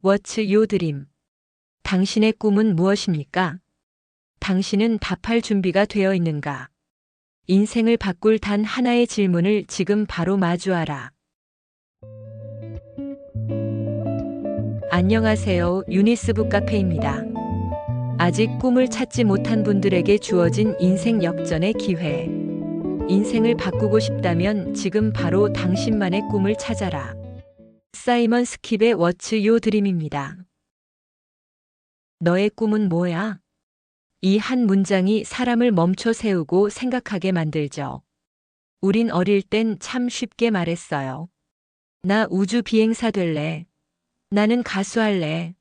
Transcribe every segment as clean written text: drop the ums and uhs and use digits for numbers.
What's your dream? 당신의 꿈은 무엇입니까? 당신은 답할 준비가 되어 있는가? 인생을 바꿀 단 하나의 질문을 지금 바로 마주하라. 안녕하세요. 유니스북 카페입니다. 아직 꿈을 찾지 못한 분들에게 주어진 인생 역전의 기회. 인생을 바꾸고 싶다면 지금 바로 당신만의 꿈을 찾아라. 사이먼 스킵의 What's your dream입니다. 너의 꿈은 뭐야? 이 한 문장이 사람을 멈춰 세우고 생각하게 만들죠. 우린 어릴 땐 참 쉽게 말했어요. 나 우주 비행사 될래. 나는 가수 할래.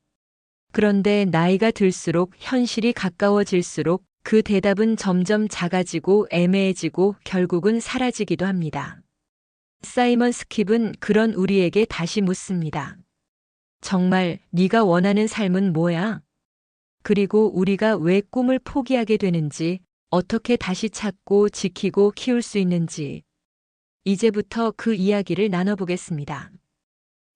그런데 나이가 들수록 현실이 가까워질수록 그 대답은 점점 작아지고 애매해지고 결국은 사라지기도 합니다. 사이먼 스킵은 그런 우리에게 다시 묻습니다. 정말 네가 원하는 삶은 뭐야? 그리고 우리가 왜 꿈을 포기하게 되는지, 어떻게 다시 찾고 지키고 키울 수 있는지, 이제부터 그 이야기를 나눠보겠습니다.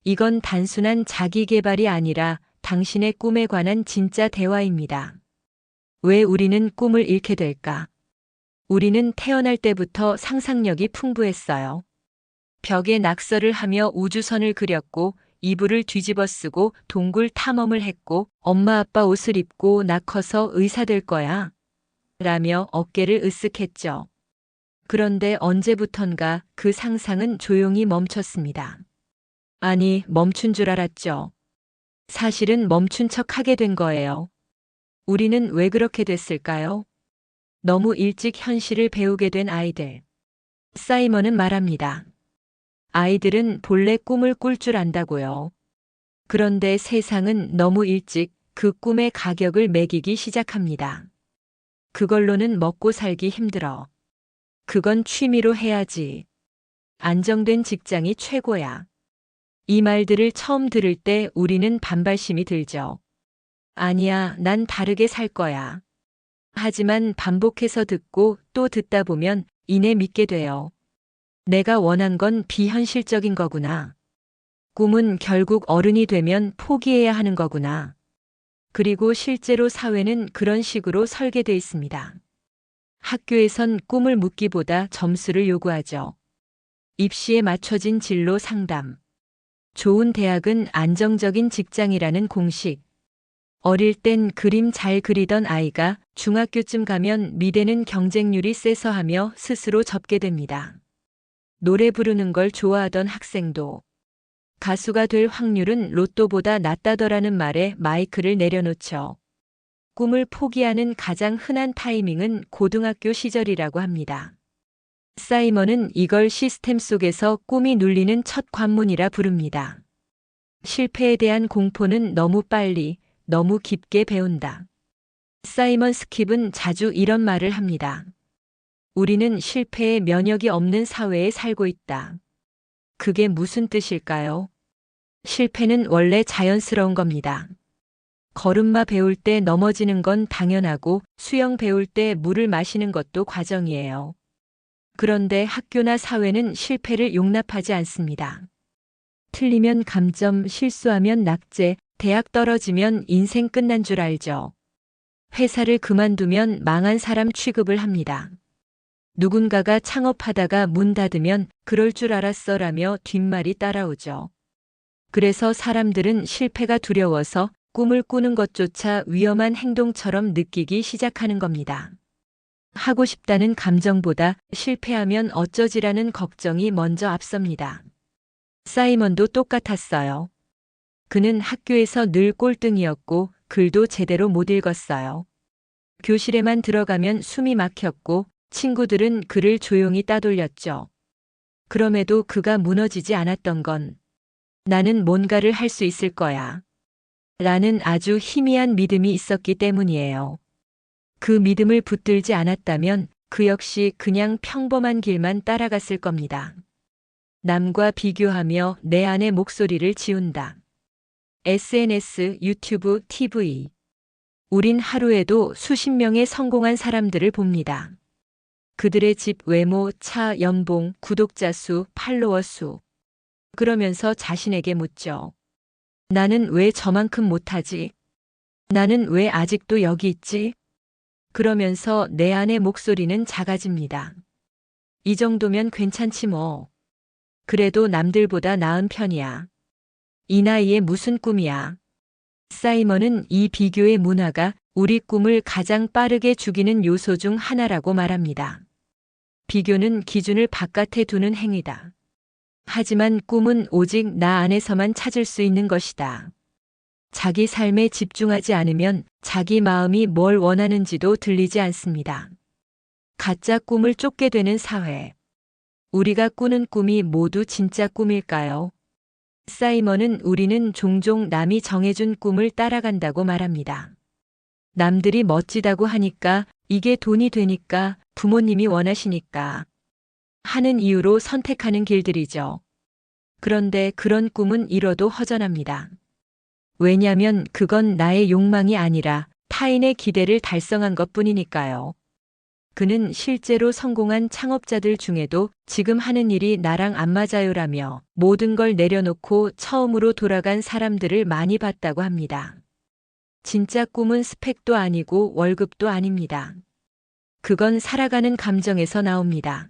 이건 단순한 자기 개발이 아니라 당신의 꿈에 관한 진짜 대화입니다. 왜 우리는 꿈을 잃게 될까? 우리는 태어날 때부터 상상력이 풍부했어요. 벽에 낙서를 하며 우주선을 그렸고, 이불을 뒤집어 쓰고 동굴 탐험을 했고, 엄마 아빠 옷을 입고 나 커서 의사 될 거야. 라며 어깨를 으쓱했죠. 그런데 언제부턴가 그 상상은 조용히 멈췄습니다. 아니, 멈춘 줄 알았죠. 사실은 멈춘 척 하게 된 거예요. 우리는 왜 그렇게 됐을까요? 너무 일찍 현실을 배우게 된 아이들. 사이먼은 말합니다. 아이들은 본래 꿈을 꿀 줄 안다고요. 그런데 세상은 너무 일찍 그 꿈의 가격을 매기기 시작합니다. 그걸로는 먹고 살기 힘들어. 그건 취미로 해야지. 안정된 직장이 최고야. 이 말들을 처음 들을 때 우리는 반발심이 들죠. 아니야, 난 다르게 살 거야. 하지만 반복해서 듣고 또 듣다 보면 이내 믿게 돼요. 내가 원한 건 비현실적인 거구나. 꿈은 결국 어른이 되면 포기해야 하는 거구나. 그리고 실제로 사회는 그런 식으로 설계돼 있습니다. 학교에선 꿈을 묻기보다 점수를 요구하죠. 입시에 맞춰진 진로 상담. 좋은 대학은 안정적인 직장이라는 공식. 어릴 땐 그림 잘 그리던 아이가 중학교쯤 가면 미래는 경쟁률이 세서 하며 스스로 접게 됩니다. 노래 부르는 걸 좋아하던 학생도 가수가 될 확률은 로또보다 낮다더라는 말에 마이크를 내려놓죠. 꿈을 포기하는 가장 흔한 타이밍은 고등학교 시절이라고 합니다. 사이먼은 이걸 시스템 속에서 꿈이 눌리는 첫 관문이라 부릅니다. 실패에 대한 공포는 너무 빨리, 너무 깊게 배운다. 사이먼 스킵은 자주 이런 말을 합니다. 우리는 실패에 면역이 없는 사회에 살고 있다. 그게 무슨 뜻일까요? 실패는 원래 자연스러운 겁니다. 걸음마 배울 때 넘어지는 건 당연하고 수영 배울 때 물을 마시는 것도 과정이에요. 그런데 학교나 사회는 실패를 용납하지 않습니다. 틀리면 감점, 실수하면 낙제, 대학 떨어지면 인생 끝난 줄 알죠. 회사를 그만두면 망한 사람 취급을 합니다. 누군가가 창업하다가 문 닫으면 그럴 줄 알았어라며 뒷말이 따라오죠. 그래서 사람들은 실패가 두려워서 꿈을 꾸는 것조차 위험한 행동처럼 느끼기 시작하는 겁니다. 하고 싶다는 감정보다 실패하면 어쩌지라는 걱정이 먼저 앞섭니다. 사이먼도 똑같았어요. 그는 학교에서 늘 꼴등이었고 글도 제대로 못 읽었어요. 교실에만 들어가면 숨이 막혔고 친구들은 그를 조용히 따돌렸죠. 그럼에도 그가 무너지지 않았던 건 나는 뭔가를 할 수 있을 거야. 라는 아주 희미한 믿음이 있었기 때문이에요. 그 믿음을 붙들지 않았다면 그 역시 그냥 평범한 길만 따라갔을 겁니다. 남과 비교하며 내 안의 목소리를 지운다. SNS, 유튜브, TV. 우린 하루에도 수십 명의 성공한 사람들을 봅니다. 그들의 집, 외모, 차, 연봉, 구독자 수, 팔로워 수. 그러면서 자신에게 묻죠. 나는 왜 저만큼 못하지? 나는 왜 아직도 여기 있지? 그러면서 내 안의 목소리는 작아집니다. 이 정도면 괜찮지 뭐. 그래도 남들보다 나은 편이야. 이 나이에 무슨 꿈이야. 사이먼은 이 비교의 문화가 우리 꿈을 가장 빠르게 죽이는 요소 중 하나라고 말합니다. 비교는 기준을 바깥에 두는 행위다. 하지만 꿈은 오직 나 안에서만 찾을 수 있는 것이다. 자기 삶에 집중하지 않으면 자기 마음이 뭘 원하는지도 들리지 않습니다. 가짜 꿈을 쫓게 되는 사회. 우리가 꾸는 꿈이 모두 진짜 꿈일까요? 사이먼은 우리는 종종 남이 정해준 꿈을 따라간다고 말합니다. 남들이 멋지다고 하니까, 이게 돈이 되니까, 부모님이 원하시니까 하는 이유로 선택하는 길들이죠. 그런데 그런 꿈은 이뤄도 허전합니다. 왜냐면 그건 나의 욕망이 아니라 타인의 기대를 달성한 것뿐이니까요. 그는 실제로 성공한 창업자들 중에도 지금 하는 일이 나랑 안 맞아요라며 모든 걸 내려놓고 처음으로 돌아간 사람들을 많이 봤다고 합니다. 진짜 꿈은 스펙도 아니고 월급도 아닙니다. 그건 살아가는 감정에서 나옵니다.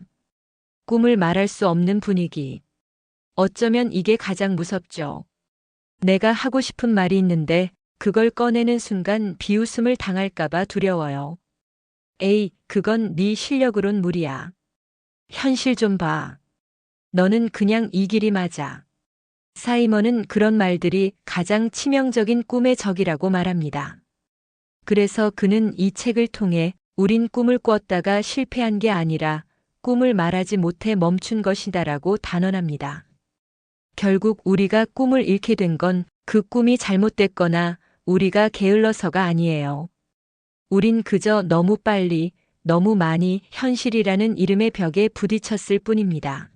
꿈을 말할 수 없는 분위기. 어쩌면 이게 가장 무섭죠. 내가 하고 싶은 말이 있는데 그걸 꺼내는 순간 비웃음을 당할까봐 두려워요. 에이, 그건 네 실력으론 무리야. 현실 좀 봐. 너는 그냥 이 길이 맞아. 사이먼은 그런 말들이 가장 치명적인 꿈의 적이라고 말합니다. 그래서 그는 이 책을 통해 우린 꿈을 꿨다가 실패한 게 아니라 꿈을 말하지 못해 멈춘 것이다라고 단언합니다. 결국 우리가 꿈을 잃게 된 건 그 꿈이 잘못됐거나 우리가 게을러서가 아니에요. 우린 그저 너무 빨리, 너무 많이 현실이라는 이름의 벽에 부딪혔을 뿐입니다.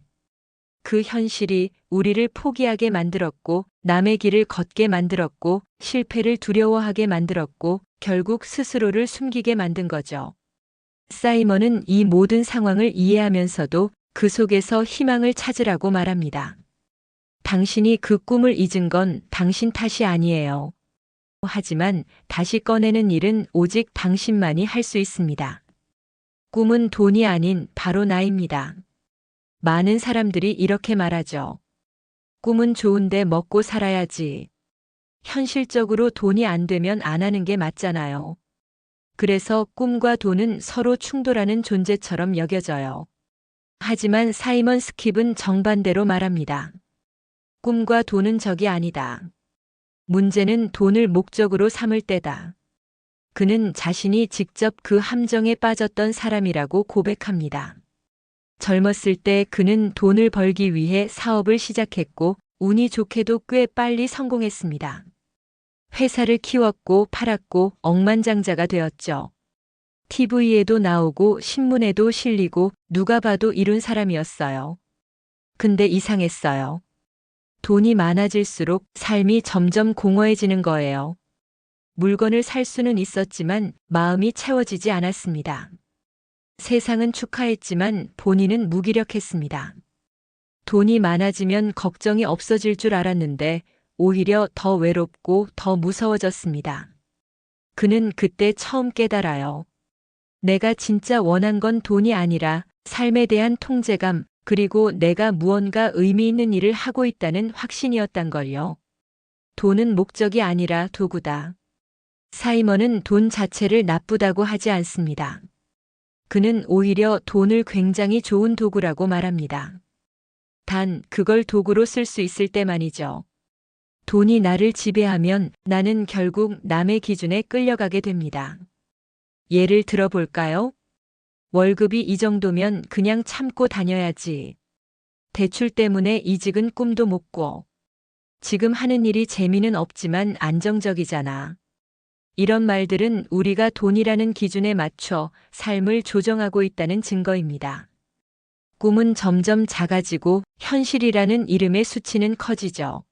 그 현실이 우리를 포기하게 만들었고, 남의 길을 걷게 만들었고, 실패를 두려워하게 만들었고, 결국 스스로를 숨기게 만든 거죠. 사이먼은 이 모든 상황을 이해하면서도 그 속에서 희망을 찾으라고 말합니다. 당신이 그 꿈을 잊은 건 당신 탓이 아니에요. 하지만 다시 꺼내는 일은 오직 당신만이 할 수 있습니다. 꿈은 돈이 아닌 바로 나입니다. 많은 사람들이 이렇게 말하죠. 꿈은 좋은데 먹고 살아야지. 현실적으로 돈이 안 되면 안 하는 게 맞잖아요. 그래서 꿈과 돈은 서로 충돌하는 존재처럼 여겨져요. 하지만 사이먼 스킵은 정반대로 말합니다. 꿈과 돈은 적이 아니다. 문제는 돈을 목적으로 삼을 때다. 그는 자신이 직접 그 함정에 빠졌던 사람이라고 고백합니다. 젊었을 때 그는 돈을 벌기 위해 사업을 시작했고 운이 좋게도 꽤 빨리 성공했습니다. 회사를 키웠고 팔았고 억만장자가 되었죠. TV에도 나오고 신문에도 실리고 누가 봐도 이룬 사람이었어요. 근데 이상했어요. 돈이 많아질수록 삶이 점점 공허해지는 거예요. 물건을 살 수는 있었지만 마음이 채워지지 않았습니다. 세상은 축하했지만 본인은 무기력했습니다. 돈이 많아지면 걱정이 없어질 줄 알았는데 오히려 더 외롭고 더 무서워졌습니다. 그는 그때 처음 깨달아요. 내가 진짜 원한 건 돈이 아니라 삶에 대한 통제감, 그리고 내가 무언가 의미 있는 일을 하고 있다는 확신이었단 걸요. 돈은 목적이 아니라 도구다. 사이먼은 돈 자체를 나쁘다고 하지 않습니다. 그는 오히려 돈을 굉장히 좋은 도구라고 말합니다. 단, 그걸 도구로 쓸 수 있을 때만이죠. 돈이 나를 지배하면 나는 결국 남의 기준에 끌려가게 됩니다. 예를 들어 볼까요? 월급이 이 정도면 그냥 참고 다녀야지. 대출 때문에 이직은 꿈도 못 꿔. 지금 하는 일이 재미는 없지만 안정적이잖아. 이런 말들은 우리가 돈이라는 기준에 맞춰 삶을 조정하고 있다는 증거입니다. 꿈은 점점 작아지고 현실이라는 이름의 수치는 커지죠.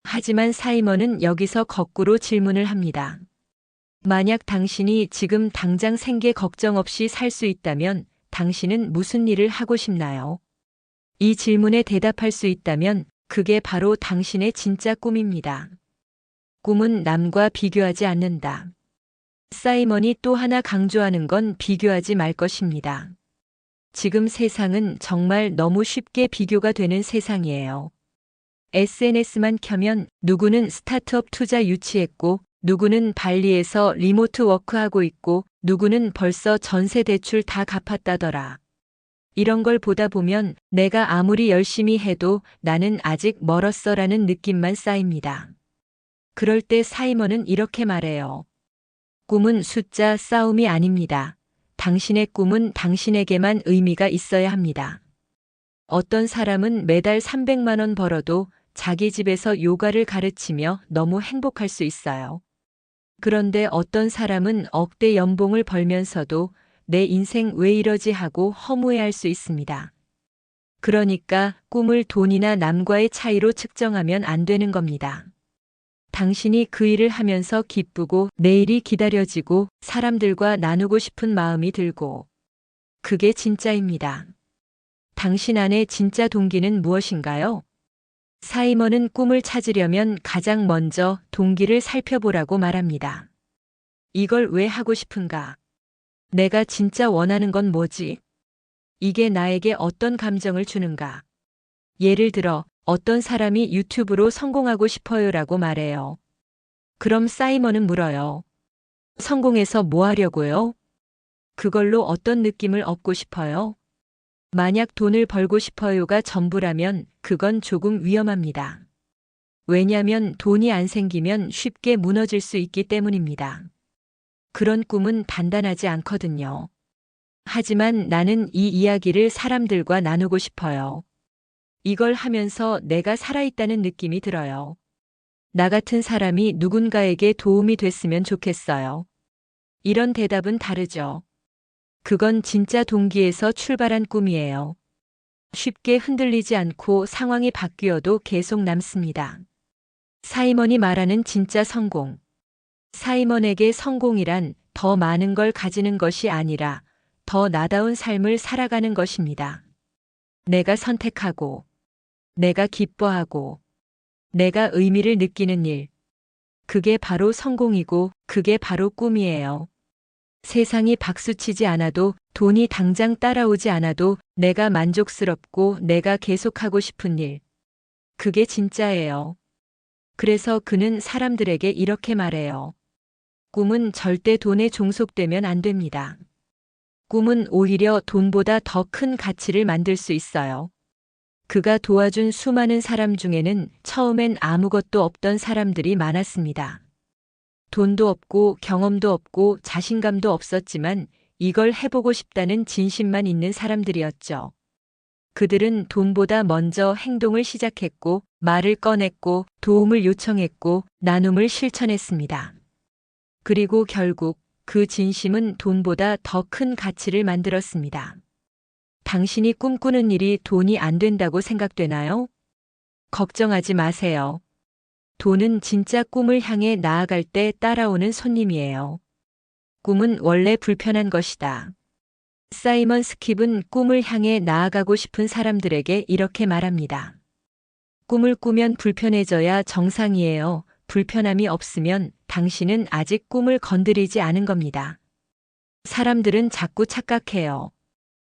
하지만 사이먼은 여기서 거꾸로 질문을 합니다. 만약 당신이 지금 당장 생계 걱정 없이 살 수 있다면 당신은 무슨 일을 하고 싶나요? 이 질문에 대답할 수 있다면 그게 바로 당신의 진짜 꿈입니다. 꿈은 남과 비교하지 않는다. 사이먼이 또 하나 강조하는 건 비교하지 말 것입니다. 지금 세상은 정말 너무 쉽게 비교가 되는 세상이에요. SNS만 켜면 누구는 스타트업 투자 유치했고, 누구는 발리에서 리모트 워크하고 있고, 누구는 벌써 전세 대출 다 갚았다더라. 이런 걸 보다 보면 내가 아무리 열심히 해도 나는 아직 멀었어라는 느낌만 쌓입니다. 그럴 때 사이먼은 이렇게 말해요. 꿈은 숫자 싸움이 아닙니다. 당신의 꿈은 당신에게만 의미가 있어야 합니다. 어떤 사람은 매달 300만 원 벌어도 자기 집에서 요가를 가르치며 너무 행복할 수 있어요. 그런데 어떤 사람은 억대 연봉을 벌면서도 내 인생 왜 이러지 하고 허무해할 수 있습니다. 그러니까 꿈을 돈이나 남과의 차이로 측정하면 안 되는 겁니다. 당신이 그 일을 하면서 기쁘고 내일이 기다려지고 사람들과 나누고 싶은 마음이 들고 그게 진짜입니다. 당신 안의 진짜 동기는 무엇인가요? 사이먼은 꿈을 찾으려면 가장 먼저 동기를 살펴보라고 말합니다. 이걸 왜 하고 싶은가? 내가 진짜 원하는 건 뭐지? 이게 나에게 어떤 감정을 주는가? 예를 들어 어떤 사람이 유튜브로 성공하고 싶어요라고 말해요. 그럼 사이먼은 물어요. 성공해서 뭐 하려고요? 그걸로 어떤 느낌을 얻고 싶어요? 만약 돈을 벌고 싶어요가 전부라면 그건 조금 위험합니다. 왜냐면 돈이 안 생기면 쉽게 무너질 수 있기 때문입니다. 그런 꿈은 단단하지 않거든요. 하지만 나는 이 이야기를 사람들과 나누고 싶어요. 이걸 하면서 내가 살아있다는 느낌이 들어요. 나 같은 사람이 누군가에게 도움이 됐으면 좋겠어요. 이런 대답은 다르죠. 그건 진짜 동기에서 출발한 꿈이에요. 쉽게 흔들리지 않고 상황이 바뀌어도 계속 남습니다. 사이먼이 말하는 진짜 성공. 사이먼에게 성공이란 더 많은 걸 가지는 것이 아니라 더 나다운 삶을 살아가는 것입니다. 내가 선택하고, 내가 기뻐하고, 내가 의미를 느끼는 일. 그게 바로 성공이고, 그게 바로 꿈이에요. 세상이 박수치지 않아도, 돈이 당장 따라오지 않아도 내가 만족스럽고 내가 계속하고 싶은 일. 그게 진짜예요. 그래서 그는 사람들에게 이렇게 말해요. 꿈은 절대 돈에 종속되면 안 됩니다. 꿈은 오히려 돈보다 더 큰 가치를 만들 수 있어요. 그가 도와준 수많은 사람 중에는 처음엔 아무것도 없던 사람들이 많았습니다. 돈도 없고 경험도 없고 자신감도 없었지만 이걸 해보고 싶다는 진심만 있는 사람들이었죠. 그들은 돈보다 먼저 행동을 시작했고, 말을 꺼냈고, 도움을 요청했고, 나눔을 실천했습니다. 그리고 결국 그 진심은 돈보다 더 큰 가치를 만들었습니다. 당신이 꿈꾸는 일이 돈이 안 된다고 생각되나요? 걱정하지 마세요. 돈은 진짜 꿈을 향해 나아갈 때 따라오는 손님이에요. 꿈은 원래 불편한 것이다. 사이먼 스킵은 꿈을 향해 나아가고 싶은 사람들에게 이렇게 말합니다. 꿈을 꾸면 불편해져야 정상이에요. 불편함이 없으면 당신은 아직 꿈을 건드리지 않은 겁니다. 사람들은 자꾸 착각해요.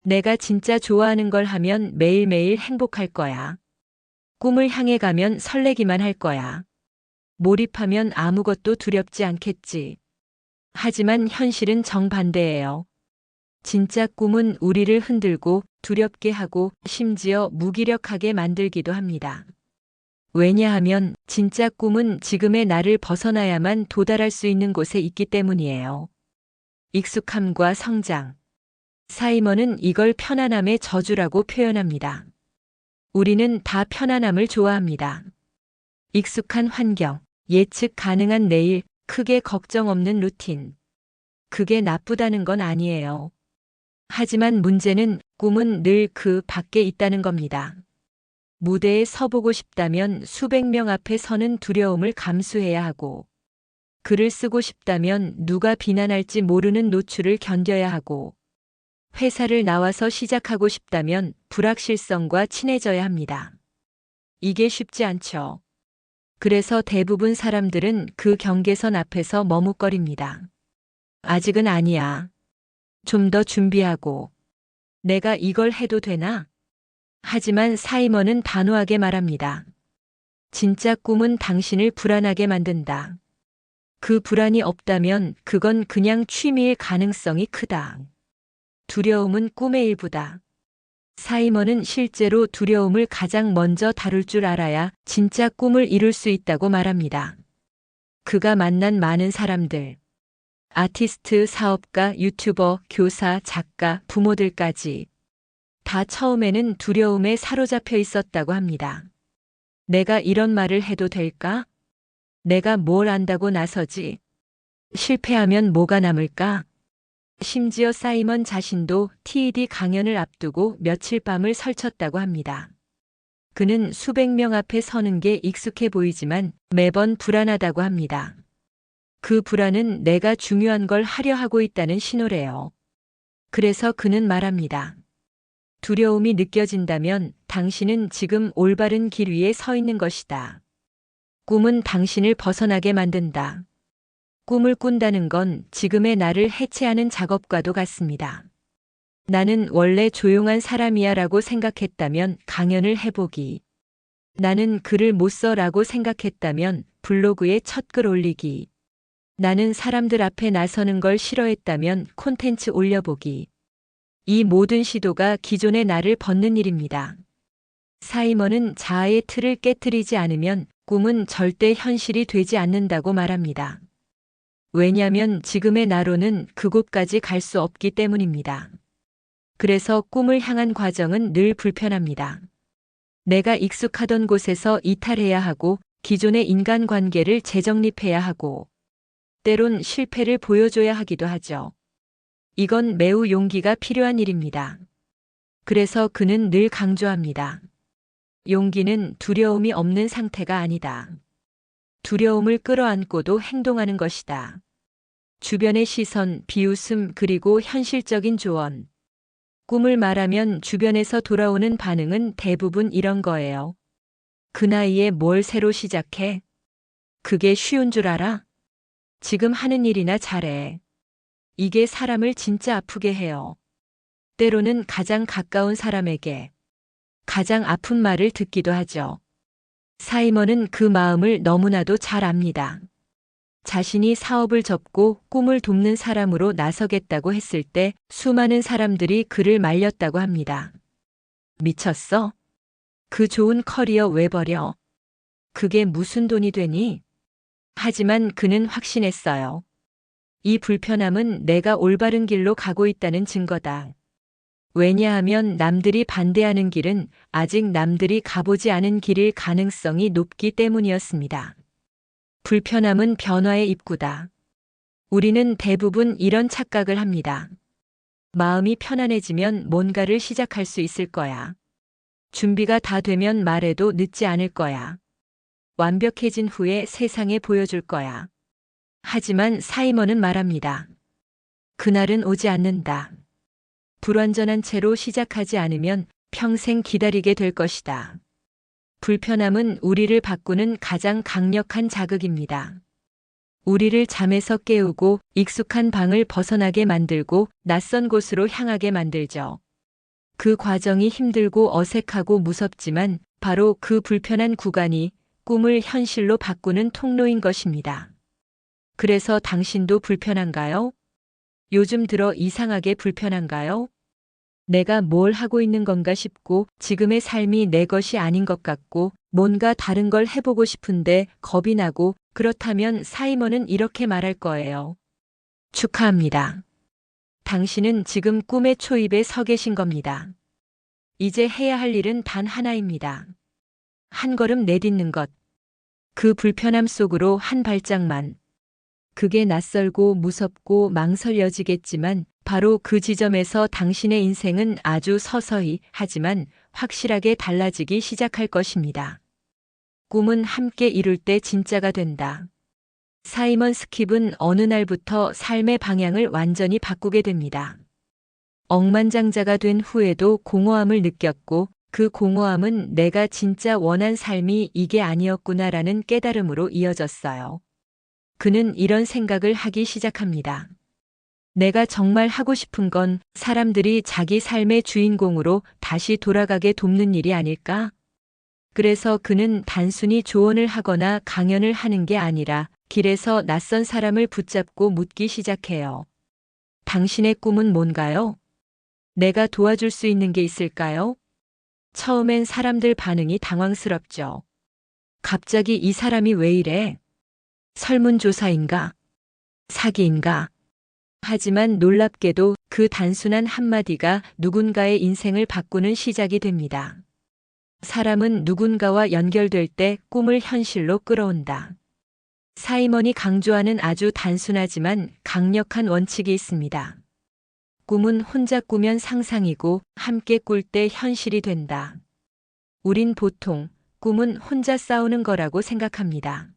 내가 진짜 좋아하는 걸 하면 매일매일 행복할 거야. 꿈을 향해 가면 설레기만 할 거야. 몰입하면 아무것도 두렵지 않겠지. 하지만 현실은 정반대예요. 진짜 꿈은 우리를 흔들고 두렵게 하고 심지어 무기력하게 만들기도 합니다. 왜냐하면 진짜 꿈은 지금의 나를 벗어나야만 도달할 수 있는 곳에 있기 때문이에요. 익숙함과 성장. 사이먼은 이걸 편안함의 저주라고 표현합니다. 우리는 다 편안함을 좋아합니다. 익숙한 환경, 예측 가능한 내일, 크게 걱정 없는 루틴. 그게 나쁘다는 건 아니에요. 하지만 문제는 꿈은 늘 그 밖에 있다는 겁니다. 무대에 서보고 싶다면 수백 명 앞에 서는 두려움을 감수해야 하고, 글을 쓰고 싶다면 누가 비난할지 모르는 노출을 견뎌야 하고, 회사를 나와서 시작하고 싶다면 불확실성과 친해져야 합니다. 이게 쉽지 않죠. 그래서 대부분 사람들은 그 경계선 앞에서 머뭇거립니다. 아직은 아니야. 좀 더 준비하고. 내가 이걸 해도 되나? 하지만 사이먼은 단호하게 말합니다. 진짜 꿈은 당신을 불안하게 만든다. 그 불안이 없다면 그건 그냥 취미일 가능성이 크다. 두려움은 꿈의 일부다. 사이먼은 실제로 두려움을 가장 먼저 다룰 줄 알아야 진짜 꿈을 이룰 수 있다고 말합니다. 그가 만난 많은 사람들, 아티스트, 사업가, 유튜버, 교사, 작가, 부모들까지 다 처음에는 두려움에 사로잡혀 있었다고 합니다. 내가 이런 말을 해도 될까? 내가 뭘 안다고 나서지? 실패하면 뭐가 남을까? 심지어 사이먼 자신도 TED 강연을 앞두고 며칠 밤을 설쳤다고 합니다. 그는 수백 명 앞에 서는 게 익숙해 보이지만 매번 불안하다고 합니다. 그 불안은 내가 중요한 걸 하려 하고 있다는 신호래요. 그래서 그는 말합니다. 두려움이 느껴진다면 당신은 지금 올바른 길 위에 서 있는 것이다. 꿈은 당신을 벗어나게 만든다. 꿈을 꾼다는 건 지금의 나를 해체하는 작업과도 같습니다. 나는 원래 조용한 사람이야 라고 생각했다면 강연을 해보기. 나는 글을 못 써 라고 생각했다면 블로그에 첫 글 올리기. 나는 사람들 앞에 나서는 걸 싫어했다면 콘텐츠 올려보기. 이 모든 시도가 기존의 나를 벗는 일입니다. 사이먼은 자아의 틀을 깨트리지 않으면 꿈은 절대 현실이 되지 않는다고 말합니다. 왜냐하면 지금의 나로는 그곳까지 갈 수 없기 때문입니다. 그래서 꿈을 향한 과정은 늘 불편합니다. 내가 익숙하던 곳에서 이탈해야 하고 기존의 인간관계를 재정립해야 하고 때론 실패를 보여줘야 하기도 하죠. 이건 매우 용기가 필요한 일입니다. 그래서 그는 늘 강조합니다. 용기는 두려움이 없는 상태가 아니다. 두려움을 끌어안고도 행동하는 것이다. 주변의 시선, 비웃음, 그리고 현실적인 조언. 꿈을 말하면 주변에서 돌아오는 반응은 대부분 이런 거예요. 그 나이에 뭘 새로 시작해? 그게 쉬운 줄 알아? 지금 하는 일이나 잘해. 이게 사람을 진짜 아프게 해요. 때로는 가장 가까운 사람에게 가장 아픈 말을 듣기도 하죠. 사이먼은 그 마음을 너무나도 잘 압니다. 자신이 사업을 접고 꿈을 돕는 사람으로 나서겠다고 했을 때 수많은 사람들이 그를 말렸다고 합니다. 미쳤어? 그 좋은 커리어 왜 버려? 그게 무슨 돈이 되니? 하지만 그는 확신했어요. 이 불편함은 내가 올바른 길로 가고 있다는 증거다. 왜냐하면 남들이 반대하는 길은 아직 남들이 가보지 않은 길일 가능성이 높기 때문이었습니다. 불편함은 변화의 입구다. 우리는 대부분 이런 착각을 합니다. 마음이 편안해지면 뭔가를 시작할 수 있을 거야. 준비가 다 되면 말해도 늦지 않을 거야. 완벽해진 후에 세상에 보여줄 거야. 하지만 사이먼은 말합니다. 그날은 오지 않는다. 불완전한 채로 시작하지 않으면 평생 기다리게 될 것이다. 불편함은 우리를 바꾸는 가장 강력한 자극입니다. 우리를 잠에서 깨우고 익숙한 방을 벗어나게 만들고 낯선 곳으로 향하게 만들죠. 그 과정이 힘들고 어색하고 무섭지만 바로 그 불편한 구간이 꿈을 현실로 바꾸는 통로인 것입니다. 그래서 당신도 불편한가요? 요즘 들어 이상하게 불편한가요? 내가 뭘 하고 있는 건가 싶고 지금의 삶이 내 것이 아닌 것 같고 뭔가 다른 걸 해보고 싶은데 겁이 나고 그렇다면 사이먼은 이렇게 말할 거예요. 축하합니다. 당신은 지금 꿈의 초입에 서 계신 겁니다. 이제 해야 할 일은 단 하나입니다. 한 걸음 내딛는 것. 그 불편함 속으로 한 발짝만. 그게 낯설고 무섭고 망설여지겠지만 바로 그 지점에서 당신의 인생은 아주 서서히 하지만 확실하게 달라지기 시작할 것입니다. 꿈은 함께 이룰 때 진짜가 된다. 사이먼 스킵은 어느 날부터 삶의 방향을 완전히 바꾸게 됩니다. 억만장자가 된 후에도 공허함을 느꼈고 그 공허함은 내가 진짜 원한 삶이 이게 아니었구나라는 깨달음으로 이어졌어요. 그는 이런 생각을 하기 시작합니다. 내가 정말 하고 싶은 건 사람들이 자기 삶의 주인공으로 다시 돌아가게 돕는 일이 아닐까? 그래서 그는 단순히 조언을 하거나 강연을 하는 게 아니라 길에서 낯선 사람을 붙잡고 묻기 시작해요. 당신의 꿈은 뭔가요? 내가 도와줄 수 있는 게 있을까요? 처음엔 사람들 반응이 당황스럽죠. 갑자기 이 사람이 왜 이래? 설문조사인가? 사기인가? 하지만 놀랍게도 그 단순한 한마디가 누군가의 인생을 바꾸는 시작이 됩니다. 사람은 누군가와 연결될 때 꿈을 현실로 끌어온다. 사이먼이 강조하는 아주 단순하지만 강력한 원칙이 있습니다. 꿈은 혼자 꾸면 상상이고 함께 꿀 때 현실이 된다. 우린 보통 꿈은 혼자 싸우는 거라고 생각합니다.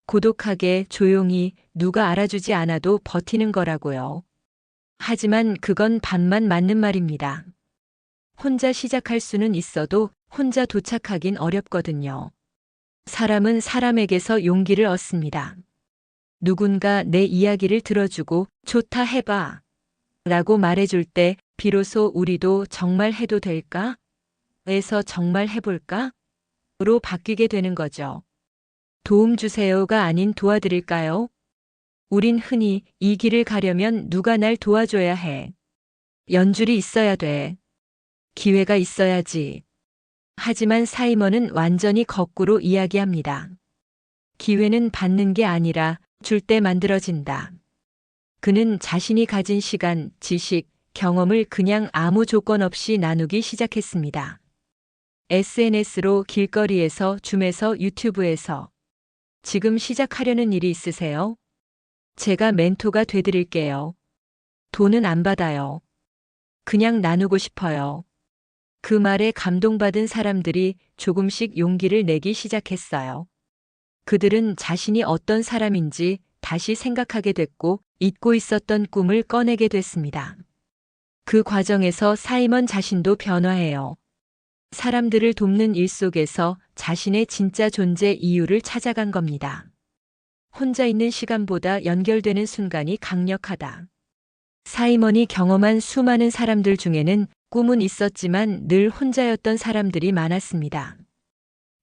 고독하게 조용히 누가 알아주지 않아도 버티는 거라고요. 하지만 그건 반만 맞는 말입니다. 혼자 시작할 수는 있어도 혼자 도착하긴 어렵거든요. 사람은 사람에게서 용기를 얻습니다. 누군가 내 이야기를 들어주고 좋다 해봐 라고 말해줄 때 비로소 우리도 정말 해도 될까? 에서 정말 해볼까? 로 바뀌게 되는 거죠. 도움 주세요가 아닌 도와드릴까요? 우린 흔히 이 길을 가려면 누가 날 도와줘야 해. 연줄이 있어야 돼. 기회가 있어야지. 하지만 사이먼은 완전히 거꾸로 이야기합니다. 기회는 받는 게 아니라 줄 때 만들어진다. 그는 자신이 가진 시간, 지식, 경험을 그냥 아무 조건 없이 나누기 시작했습니다. SNS로, 길거리에서, 줌에서, 유튜브에서. 지금 시작하려는 일이 있으세요? 제가 멘토가 되드릴게요. 돈은 안 받아요. 그냥 나누고 싶어요. 그 말에 감동받은 사람들이 조금씩 용기를 내기 시작했어요. 그들은 자신이 어떤 사람인지 다시 생각하게 됐고 잊고 있었던 꿈을 꺼내게 됐습니다. 그 과정에서 사이먼 자신도 변화해요. 사람들을 돕는 일 속에서 자신의 진짜 존재 이유를 찾아간 겁니다. 혼자 있는 시간보다 연결되는 순간이 강력하다. 사이먼이 경험한 수많은 사람들 중에는 꿈은 있었지만 늘 혼자였던 사람들이 많았습니다.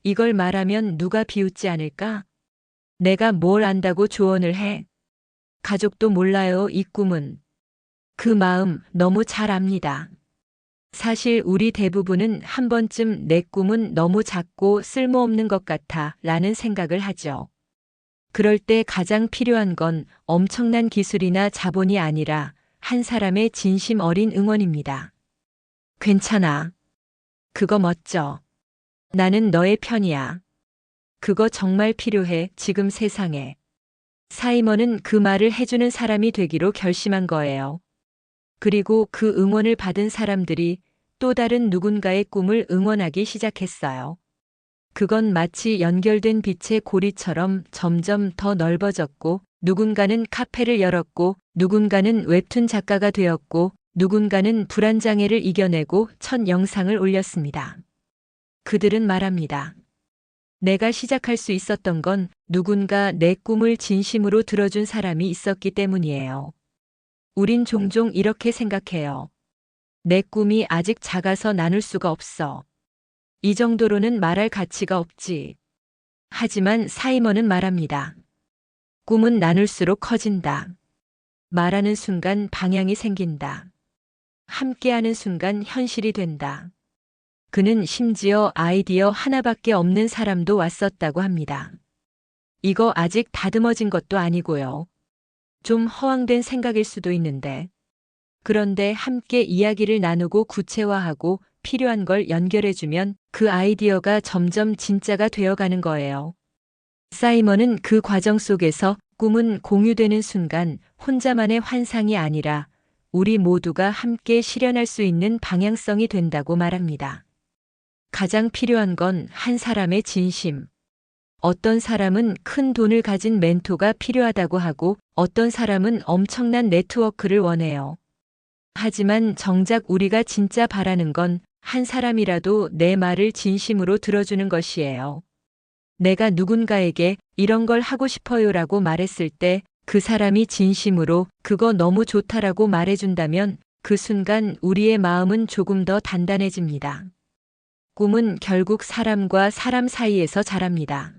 이걸 말하면 누가 비웃지 않을까? 내가 뭘 안다고 조언을 해? 가족도 몰라요, 이 꿈은. 그 마음 너무 잘 압니다. 사실 우리 대부분은 한 번쯤 내 꿈은 너무 작고 쓸모없는 것 같아 라는 생각을 하죠. 그럴 때 가장 필요한 건 엄청난 기술이나 자본이 아니라 한 사람의 진심 어린 응원입니다. 괜찮아. 그거 멋져. 나는 너의 편이야. 그거 정말 필요해, 지금 세상에. 사이먼은 그 말을 해주는 사람이 되기로 결심한 거예요. 그리고 그 응원을 받은 사람들이 또 다른 누군가의 꿈을 응원하기 시작했어요. 그건 마치 연결된 빛의 고리처럼 점점 더 넓어졌고, 누군가는 카페를 열었고, 누군가는 웹툰 작가가 되었고, 누군가는 불안장애를 이겨내고 첫 영상을 올렸습니다. 그들은 말합니다. 내가 시작할 수 있었던 건 누군가 내 꿈을 진심으로 들어준 사람이 있었기 때문이에요. 우린 종종 이렇게 생각해요. 내 꿈이 아직 작아서 나눌 수가 없어. 이 정도로는 말할 가치가 없지. 하지만 사이먼은 말합니다. 꿈은 나눌수록 커진다. 말하는 순간 방향이 생긴다. 함께하는 순간 현실이 된다. 그는 심지어 아이디어 하나밖에 없는 사람도 왔었다고 합니다. 이거 아직 다듬어진 것도 아니고요. 좀 허황된 생각일 수도 있는데. 그런데 함께 이야기를 나누고 구체화하고 필요한 걸 연결해주면 그 아이디어가 점점 진짜가 되어가는 거예요. 사이먼은 그 과정 속에서 꿈은 공유되는 순간 혼자만의 환상이 아니라 우리 모두가 함께 실현할 수 있는 방향성이 된다고 말합니다. 가장 필요한 건 한 사람의 진심. 어떤 사람은 큰 돈을 가진 멘토가 필요하다고 하고 어떤 사람은 엄청난 네트워크를 원해요. 하지만 정작 우리가 진짜 바라는 건 한 사람이라도 내 말을 진심으로 들어주는 것이에요. 내가 누군가에게 이런 걸 하고 싶어요라고 말했을 때 그 사람이 진심으로 그거 너무 좋다라고 말해준다면 그 순간 우리의 마음은 조금 더 단단해집니다. 꿈은 결국 사람과 사람 사이에서 자랍니다.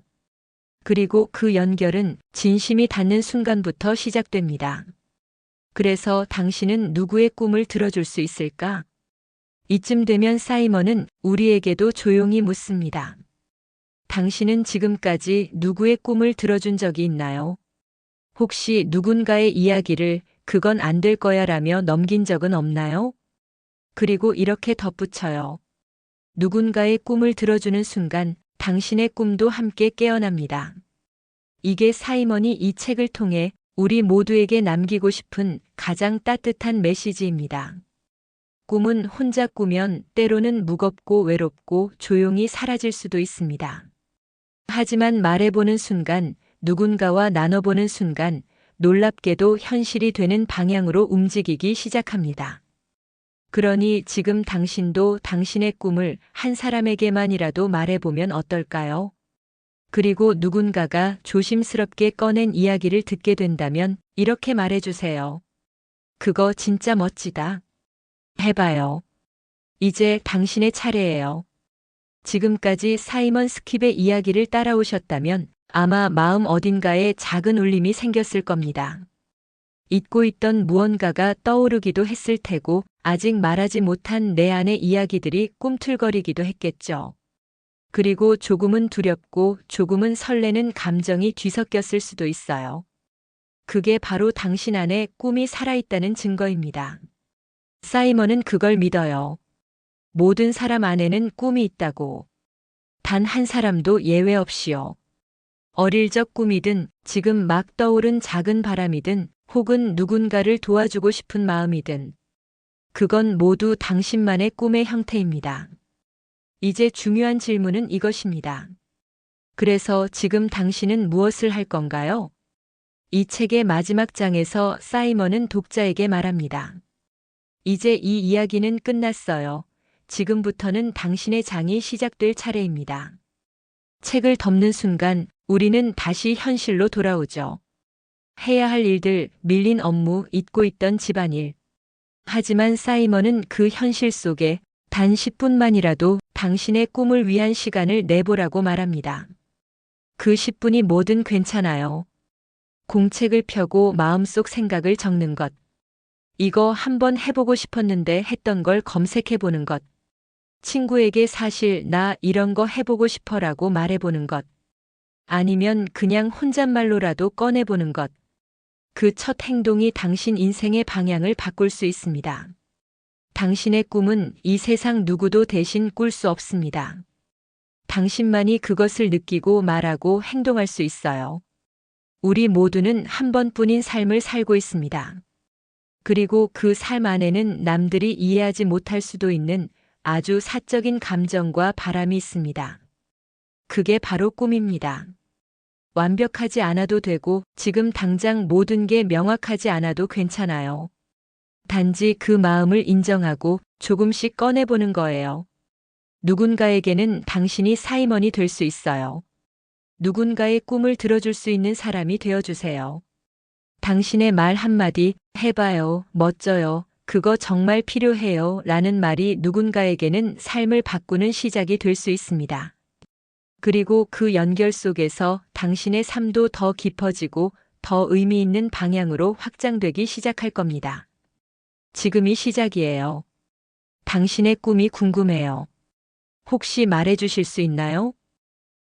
그리고 그 연결은 진심이 닿는 순간부터 시작됩니다. 그래서 당신은 누구의 꿈을 들어줄 수 있을까? 이쯤 되면 사이먼은 우리에게도 조용히 묻습니다. 당신은 지금까지 누구의 꿈을 들어준 적이 있나요? 혹시 누군가의 이야기를 그건 안 될 거야 라며 넘긴 적은 없나요? 그리고 이렇게 덧붙여요. 누군가의 꿈을 들어주는 순간 당신의 꿈도 함께 깨어납니다. 이게 사이먼이 이 책을 통해 우리 모두에게 남기고 싶은 가장 따뜻한 메시지입니다. 꿈은 혼자 꾸면 때로는 무겁고 외롭고 조용히 사라질 수도 있습니다. 하지만 말해보는 순간, 누군가와 나눠보는 순간 놀랍게도 현실이 되는 방향으로 움직이기 시작합니다. 그러니 지금 당신도 당신의 꿈을 한 사람에게만이라도 말해보면 어떨까요? 그리고 누군가가 조심스럽게 꺼낸 이야기를 듣게 된다면 이렇게 말해주세요. 그거 진짜 멋지다. 해봐요. 이제 당신의 차례예요. 지금까지 사이먼 스킵의 이야기를 따라오셨다면 아마 마음 어딘가에 작은 울림이 생겼을 겁니다. 잊고 있던 무언가가 떠오르기도 했을 테고 아직 말하지 못한 내 안의 이야기들이 꿈틀거리기도 했겠죠. 그리고 조금은 두렵고 조금은 설레는 감정이 뒤섞였을 수도 있어요. 그게 바로 당신 안에 꿈이 살아있다는 증거입니다. 사이먼은 그걸 믿어요. 모든 사람 안에는 꿈이 있다고. 단 한 사람도 예외 없이요. 어릴 적 꿈이든 지금 막 떠오른 작은 바람이든 혹은 누군가를 도와주고 싶은 마음이든 그건 모두 당신만의 꿈의 형태입니다. 이제 중요한 질문은 이것입니다. 그래서 지금 당신은 무엇을 할 건가요? 이 책의 마지막 장에서 사이먼은 독자에게 말합니다. 이제 이 이야기는 끝났어요. 지금부터는 당신의 장이 시작될 차례입니다. 책을 덮는 순간 우리는 다시 현실로 돌아오죠. 해야 할 일들, 밀린 업무, 잊고 있던 집안일. 하지만 사이먼은 그 현실 속에 단 10분만이라도 당신의 꿈을 위한 시간을 내보라고 말합니다. 그 10분이 뭐든 괜찮아요. 공책을 펴고 마음속 생각을 적는 것. 이거 한번 해보고 싶었는데 했던 걸 검색해보는 것. 친구에게 사실 나 이런 거 해보고 싶어라고 말해보는 것. 아니면 그냥 혼잣말로라도 꺼내보는 것. 그 첫 행동이 당신 인생의 방향을 바꿀 수 있습니다. 당신의 꿈은 이 세상 누구도 대신 꿀 수 없습니다. 당신만이 그것을 느끼고 말하고 행동할 수 있어요. 우리 모두는 한 번뿐인 삶을 살고 있습니다. 그리고 그 삶 안에는 남들이 이해하지 못할 수도 있는 아주 사적인 감정과 바람이 있습니다. 그게 바로 꿈입니다. 완벽하지 않아도 되고 지금 당장 모든 게 명확하지 않아도 괜찮아요. 단지 그 마음을 인정하고 조금씩 꺼내보는 거예요. 누군가에게는 당신이 사이먼이 될 수 있어요. 누군가의 꿈을 들어줄 수 있는 사람이 되어주세요. 당신의 말 한마디, 해봐요, 멋져요, 그거 정말 필요해요 라는 말이 누군가에게는 삶을 바꾸는 시작이 될 수 있습니다. 그리고 그 연결 속에서 당신의 삶도 더 깊어지고 더 의미 있는 방향으로 확장되기 시작할 겁니다. 지금이 시작이에요. 당신의 꿈이 궁금해요. 혹시 말해 주실 수 있나요?